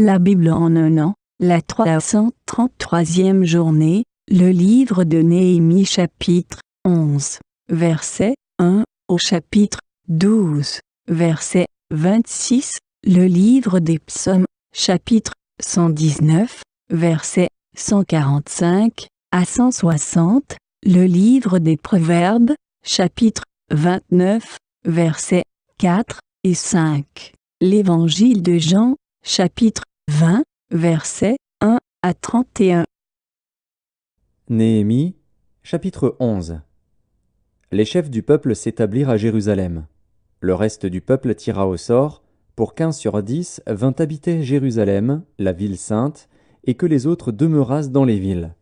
La Bible en un an, la 333e journée, le livre de Néhémie chapitre 11, verset 1 au chapitre 12, verset 26, le livre des psaumes, chapitre 119, verset 145 à 160, le livre des proverbes, chapitre 29, versets 4 et 5, l'évangile de Jean, chapitre 20, versets 1 à 31. Néhémie, chapitre 11. Les chefs du peuple s'établirent à Jérusalem. Le reste du peuple tira au sort, pour qu'1 sur 10 vint habiter Jérusalem, la ville sainte, et que les autres demeurassent dans les villes.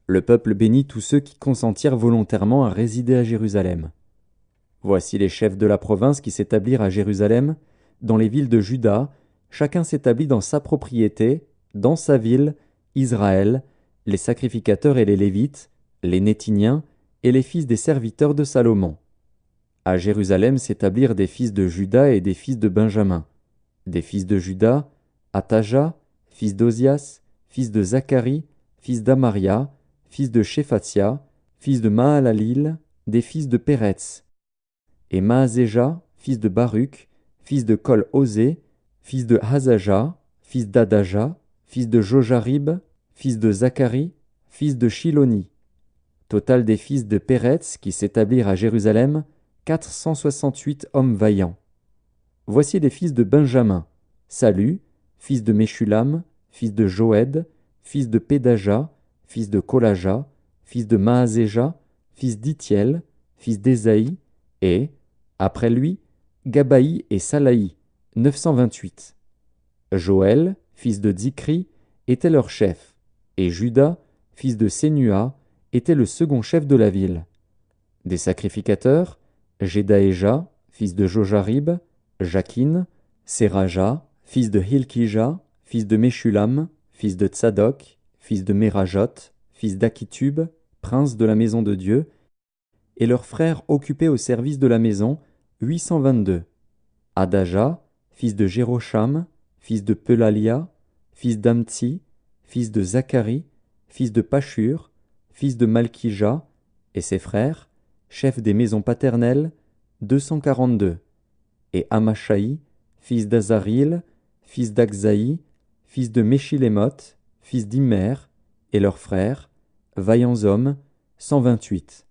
Le peuple bénit tous ceux qui consentirent volontairement à résider à Jérusalem. Voici les chefs de la province qui s'établirent à Jérusalem, dans les villes de Juda, chacun s'établit dans sa propriété, dans sa ville, Israël, les sacrificateurs et les Lévites, les Néthiniens et les fils des serviteurs de Salomon. À Jérusalem s'établirent des fils de Juda et des fils de Benjamin. Des fils de Juda, Ataja, fils d'Ozias, fils de Zacharie, fils d'Amaria, fils de Shéphatia, fils de Mahalalil, des fils de Péretz. Et Maazéja, fils de Baruch, fils de Kol-Osé, fils de Hazaja, fils d'Adaja, fils de Jojarib, fils de Zacharie, fils de Shiloni. Total des fils de Péretz qui s'établirent à Jérusalem, 468 hommes vaillants. Voici les fils de Benjamin, Salu, fils de Meshulam, fils de Joëd, fils de Pédaja, fils de Kolaja, fils de Maazéja, fils d'Itiel, fils d'Ésaïe, et, après lui, Gabaï et Salaï, 928. Joël, fils de Zikri, était leur chef, et Juda, fils de Sénua, était le second chef de la ville. Des sacrificateurs, Jedaéja, fils de Jojarib, Jakin, Séraja, fils de Hilkija, fils de Meshulam, fils de Tsadok, fils de Mérajot, fils d'Akitub, prince de la maison de Dieu, et leurs frères occupés au service de la maison, 822. Adaja, fils de Jérocham, fils de Pelalia, fils d'Amtsi, fils de Zacharie, fils de Pashur, fils de Malkija, et ses frères, chefs des maisons paternelles, 242. Et Amashaï, fils d'Azaril, fils d'Akzaï, fils de Meshilémoth, fils d'Immer, et leurs frères, vaillants hommes, 128.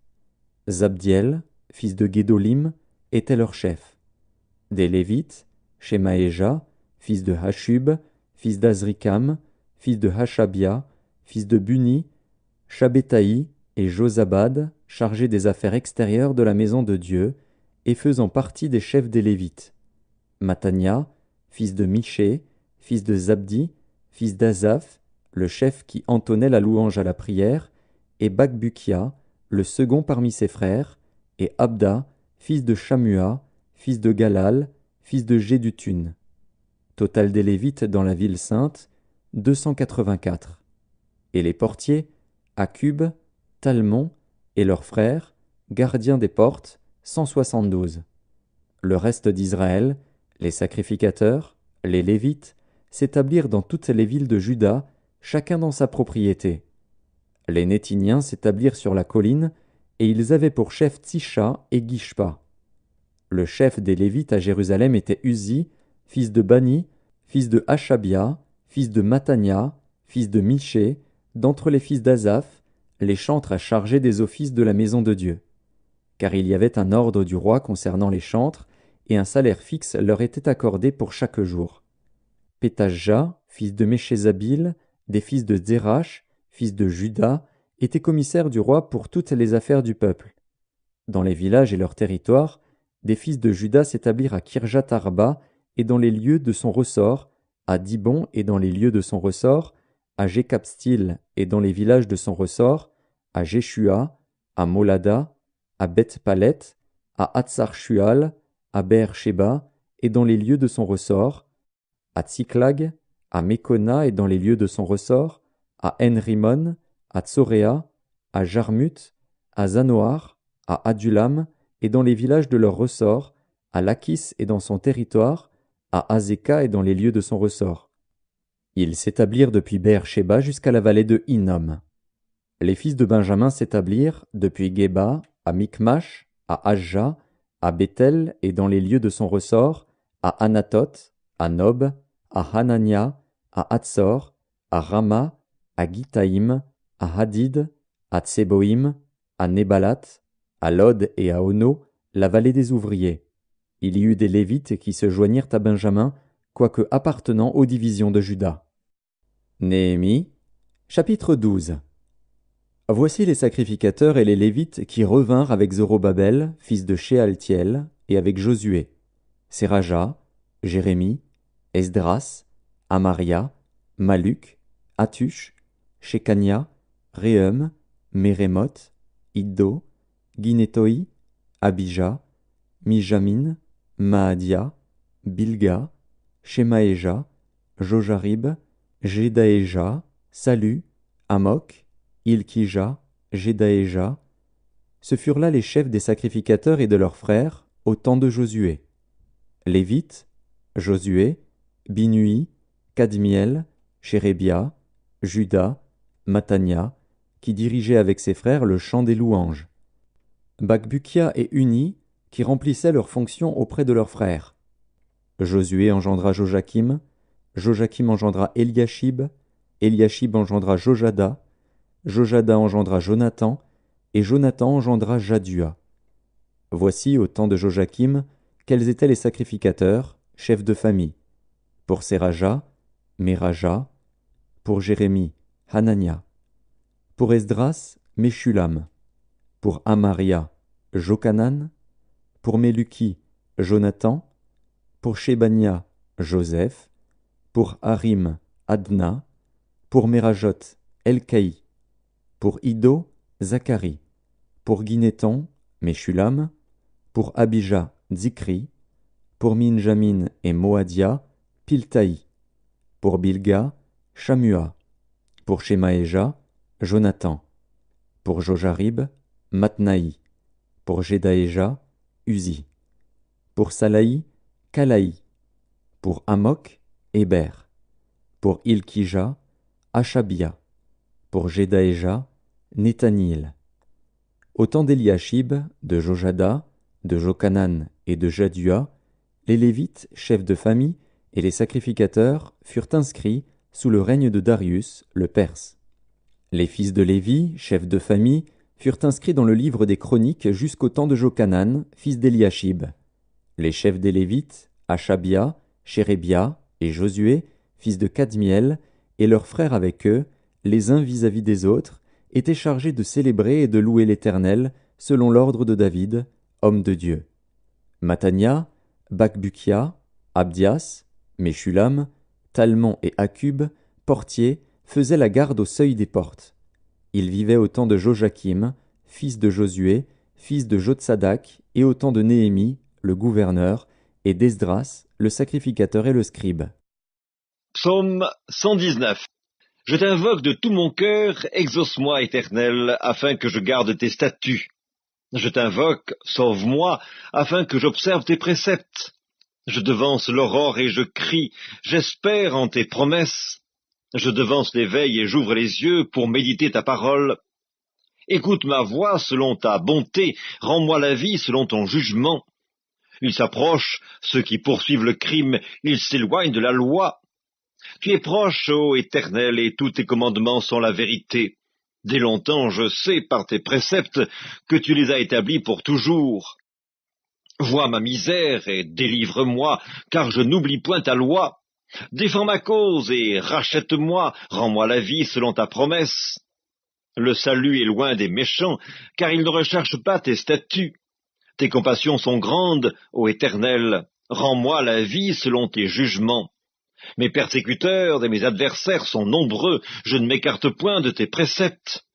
Zabdiel, fils de Guédolim, était leur chef. Des Lévites, Shemaéja, fils de Hashub, fils d'Azrikam, fils de Hashabia, fils de Buni, Shabbétaï et Josabad, chargés des affaires extérieures de la maison de Dieu, et faisant partie des chefs des Lévites. Matania, fils de Miché, fils de Zabdi, fils d'Azaph, le chef qui entonnait la louange à la prière, et Bakbukia, le second parmi ses frères, et Abda, fils de Shamua, fils de Galal, fils de Jédutun. Total des Lévites dans la ville sainte, 284. Et les portiers, Akub, Talmon, et leurs frères, gardiens des portes, 172. Le reste d'Israël, les sacrificateurs, les Lévites, s'établirent dans toutes les villes de Juda, chacun dans sa propriété. Les Néthiniens s'établirent sur la colline, et ils avaient pour chef Tsisha et Gishpa. Le chef des Lévites à Jérusalem était Uzi, fils de Bani, fils de Hashabia, fils de Matania, fils de Miché, d'entre les fils d'Azaph, les chantres chargés des offices de la maison de Dieu. Car il y avait un ordre du roi concernant les chantres, et un salaire fixe leur était accordé pour chaque jour. Pétajah, fils de Méchézabil, des fils de Zérach, fils de Juda, était commissaire du roi pour toutes les affaires du peuple. Dans les villages et leurs territoires, des fils de Juda s'établirent à Kirjat Arba et dans les lieux de son ressort, à Dibon et dans les lieux de son ressort, à Jékabstil et dans les villages de son ressort, à Jéshua, à Molada, à Beth-Palet, à Hatsar-Shual, à Beer-Sheba et dans les lieux de son ressort, à Tsiklag, à Mekona et dans les lieux de son ressort, à En-Rimon, à Tsoréa, à Jarmut, à Zanoar, à Adulam et dans les villages de leur ressort, à Lachis et dans son territoire, à Azeka et dans les lieux de son ressort. Ils s'établirent depuis Beer-Shéba jusqu'à la vallée de Hinnom. Les fils de Benjamin s'établirent depuis Géba, à Michmash, à Ajja, à Béthel et dans les lieux de son ressort, à Anathoth, à Nob, à Hanania, à Hatzor, à Rama, à Gitaïm, à Hadid, à Tseboïm, à Nébalat, à Lod et à Ono, la vallée des ouvriers. Il y eut des Lévites qui se joignirent à Benjamin, quoique appartenant aux divisions de Juda. Néhémie, chapitre 12. Voici les sacrificateurs et les Lévites qui revinrent avec Zorobabel, fils de Shealtiel, et avec Josué, Séraja, Jérémie, Esdras, Amaria, Maluc, Hatush, Shekania, Réhum, Mérémoth, Iddo, Guinétoi, Abija, Mijamin, Maadia, Bilga, Shemaéja, Jojarib, Jedaéja, Salu, Amok, Ilkija, Jedaéja. Ce furent là les chefs des sacrificateurs et de leurs frères, au temps de Josué. Lévites, Josué, Binui, Kadmiel, Chérébia, Juda, Matania, qui dirigeaient avec ses frères le chant des louanges. Bakbukia et Uni, qui remplissaient leurs fonctions auprès de leurs frères. Josué engendra Joachim, Joachim engendra Eliashib, Eliashib engendra Jojada, Jojada engendra Jonathan, et Jonathan engendra Jadua. Voici, au temps de Joachim, quels étaient les sacrificateurs, chefs de famille. Pour Séraja, Méraja. Pour Jérémie, Hanania. Pour Esdras, Meshulam. Pour Amaria, Jokanan. Pour Meluki, Jonathan. Pour Shebania, Joseph. Pour Harim, Adna. Pour Merajot, Elkaï. Pour Iddo, Zacharie. Pour Guinéton, Meshulam. Pour Abija, Zikri. Pour Minjamin et Moadia, Piltaï. Pour Bilga, Shamua. Pour Shemaéja, Jonathan. Pour Jojarib, Matnaï. Pour Jedaéja, Uzi. Pour Salaï, Kalaï. Pour Amok, Héber. Pour Ilkija, Achabia. Pour Jedaéja, Nethanil. Au temps d'Eliashib, de Jojada, de Jokanan et de Jadua, les Lévites, chefs de famille, et les sacrificateurs furent inscrits sous le règne de Darius, le Perse. Les fils de Lévi, chefs de famille, furent inscrits dans le livre des chroniques jusqu'au temps de Jokanan, fils d'Eliashib. Les chefs des Lévites, Achabia, Chérébia et Josué, fils de Kadmiel, et leurs frères avec eux, les uns vis-à-vis des autres, étaient chargés de célébrer et de louer l'Éternel, selon l'ordre de David, homme de Dieu. Matania, Bakbukia, Abdias, Meshulam, Talmon et Akub, portiers, faisaient la garde au seuil des portes. Ils vivaient au temps de Joachim, fils de Josué, fils de Jotsadak, et au temps de Néhémie, le gouverneur, et d'Esdras, le sacrificateur et le scribe. Psaume 119. Je t'invoque de tout mon cœur, exauce-moi, Éternel, afin que je garde tes statuts. Je t'invoque, sauve-moi, afin que j'observe tes préceptes. Je devance l'aurore et je crie, j'espère en tes promesses. Je devance l'éveil et j'ouvre les yeux pour méditer ta parole. Écoute ma voix selon ta bonté, rends-moi la vie selon ton jugement. Ils s'approchent, ceux qui poursuivent le crime, ils s'éloignent de la loi. Tu es proche, ô Éternel, et tous tes commandements sont la vérité. Dès longtemps, je sais par tes préceptes que tu les as établis pour toujours. Vois ma misère et délivre-moi, car je n'oublie point ta loi. Défends ma cause et rachète-moi, rends-moi la vie selon ta promesse. Le salut est loin des méchants, car ils ne recherchent pas tes statuts. Tes compassions sont grandes, ô Éternel, rends-moi la vie selon tes jugements. Mes persécuteurs et mes adversaires sont nombreux, je ne m'écarte point de tes préceptes.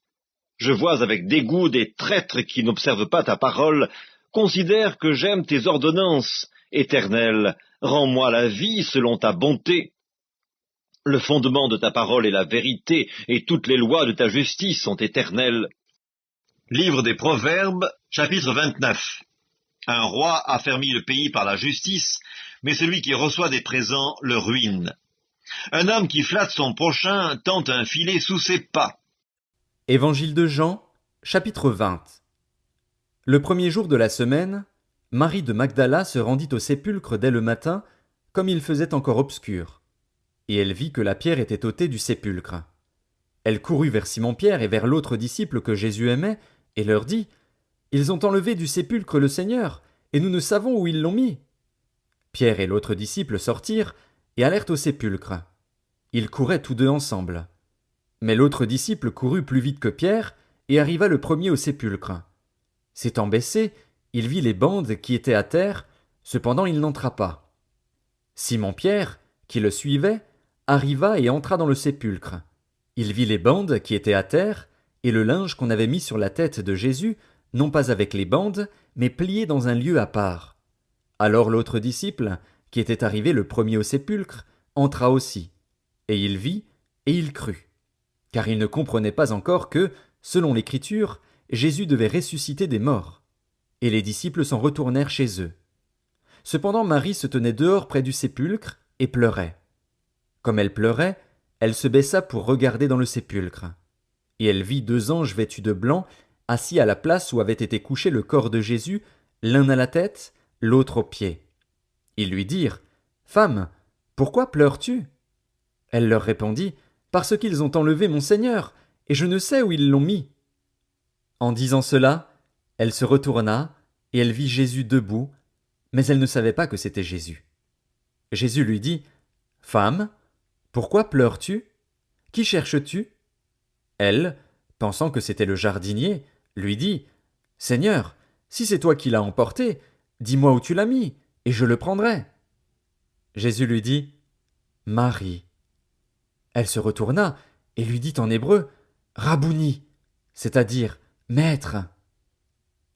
Je vois avec dégoût des traîtres qui n'observent pas ta parole. Considère que j'aime tes ordonnances. Éternel, rends-moi la vie selon ta bonté. Le fondement de ta parole est la vérité, et toutes les lois de ta justice sont éternelles. Livre des Proverbes, chapitre 29. Un roi affermit le pays par la justice, mais celui qui reçoit des présents le ruine. Un homme qui flatte son prochain tente un filet sous ses pas. Évangile de Jean, chapitre 20. Le premier jour de la semaine, Marie de Magdala se rendit au sépulcre dès le matin, comme il faisait encore obscur. Et elle vit que la pierre était ôtée du sépulcre. Elle courut vers Simon-Pierre et vers l'autre disciple que Jésus aimait, et leur dit : « Ils ont enlevé du sépulcre le Seigneur, et nous ne savons où ils l'ont mis. » Pierre et l'autre disciple sortirent et allèrent au sépulcre. Ils couraient tous deux ensemble. Mais l'autre disciple courut plus vite que Pierre et arriva le premier au sépulcre. S'étant baissé, il vit les bandes qui étaient à terre, cependant il n'entra pas. Simon-Pierre, qui le suivait, arriva et entra dans le sépulcre. Il vit les bandes qui étaient à terre, et le linge qu'on avait mis sur la tête de Jésus, non pas avec les bandes, mais plié dans un lieu à part. Alors l'autre disciple, qui était arrivé le premier au sépulcre, entra aussi. Et il vit, et il crut. Car il ne comprenait pas encore que, selon l'Écriture, Jésus devait ressusciter des morts. Et les disciples s'en retournèrent chez eux. Cependant Marie se tenait dehors près du sépulcre, et pleurait. Comme elle pleurait, elle se baissa pour regarder dans le sépulcre. Et elle vit 2 anges vêtus de blanc, assis à la place où avait été couché le corps de Jésus, l'un à la tête, l'autre aux pieds. Ils lui dirent : « Femme, pourquoi pleures-tu » Elle leur répondit : « Parce qu'ils ont enlevé mon Seigneur, et je ne sais où ils l'ont mis. » En disant cela, elle se retourna, et elle vit Jésus debout, mais elle ne savait pas que c'était Jésus. Jésus lui dit : « Femme, pourquoi pleures-tu ? Qui cherches-tu » Elle, pensant que c'était le jardinier, lui dit : « Seigneur, si c'est toi qui l'as emporté, dis-moi où tu l'as mis, et je le prendrai. » Jésus lui dit : « Marie. » Elle se retourna et lui dit en hébreu : « Rabouni », c'est-à-dire « Maître ».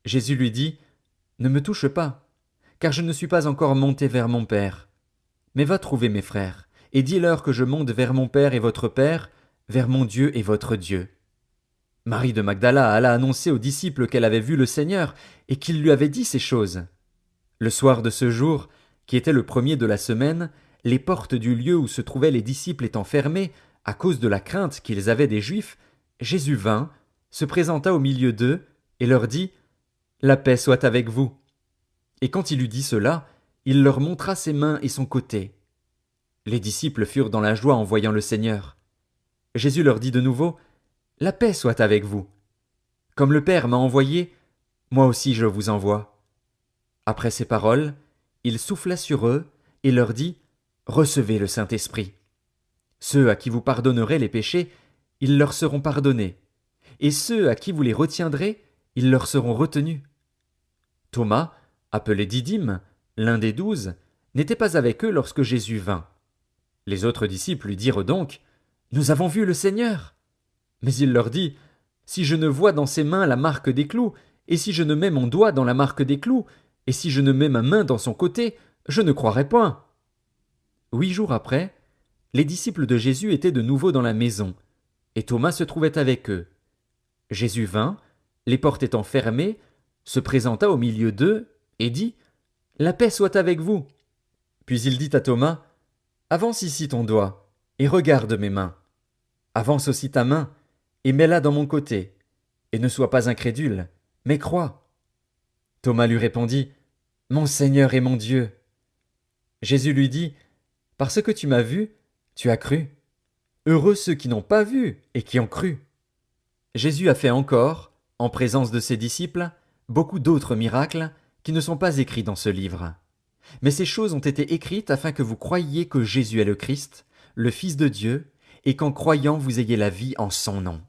Jésus lui dit : « Ne me touche pas, car je ne suis pas encore monté vers mon Père. Mais va trouver mes frères, et dis-leur que je monte vers mon Père et votre Père, vers mon Dieu et votre Dieu. » Marie de Magdala alla annoncer aux disciples qu'elle avait vu le Seigneur et qu'il lui avait dit ces choses. Le soir de ce jour, qui était le premier de la semaine, les portes du lieu où se trouvaient les disciples étant fermées, à cause de la crainte qu'ils avaient des Juifs, Jésus vint, se présenta au milieu d'eux, et leur dit : « La paix soit avec vous. » Et quand il eut dit cela, il leur montra ses mains et son côté. Les disciples furent dans la joie en voyant le Seigneur. Jésus leur dit de nouveau : « La paix soit avec vous. Comme le Père m'a envoyé, moi aussi je vous envoie. » Après ces paroles, il souffla sur eux et leur dit : « Recevez le Saint-Esprit. Ceux à qui vous pardonnerez les péchés, ils leur seront pardonnés, et ceux à qui vous les retiendrez, ils leur seront retenus. » Thomas, appelé Didyme, l'un des 12, n'était pas avec eux lorsque Jésus vint. Les autres disciples lui dirent donc : « Nous avons vu le Seigneur. » Mais il leur dit : « Si je ne vois dans ses mains la marque des clous, et si je ne mets mon doigt dans la marque des clous, et si je ne mets ma main dans son côté, je ne croirai point. » 8 jours après, les disciples de Jésus étaient de nouveau dans la maison, et Thomas se trouvait avec eux. Jésus vint, les portes étant fermées, se présenta au milieu d'eux, et dit : « La paix soit avec vous. » Puis il dit à Thomas : « Avance ici ton doigt, et regarde mes mains. Avance aussi ta main, et mets-la dans mon côté, et ne sois pas incrédule, mais crois. » Thomas lui répondit : « Mon Seigneur et mon Dieu. » Jésus lui dit : « Parce que tu m'as vu, tu as cru. Heureux ceux qui n'ont pas vu et qui ont cru. » Jésus a fait encore, en présence de ses disciples, beaucoup d'autres miracles qui ne sont pas écrits dans ce livre. Mais ces choses ont été écrites afin que vous croyiez que Jésus est le Christ, le Fils de Dieu, et qu'en croyant vous ayez la vie en son nom.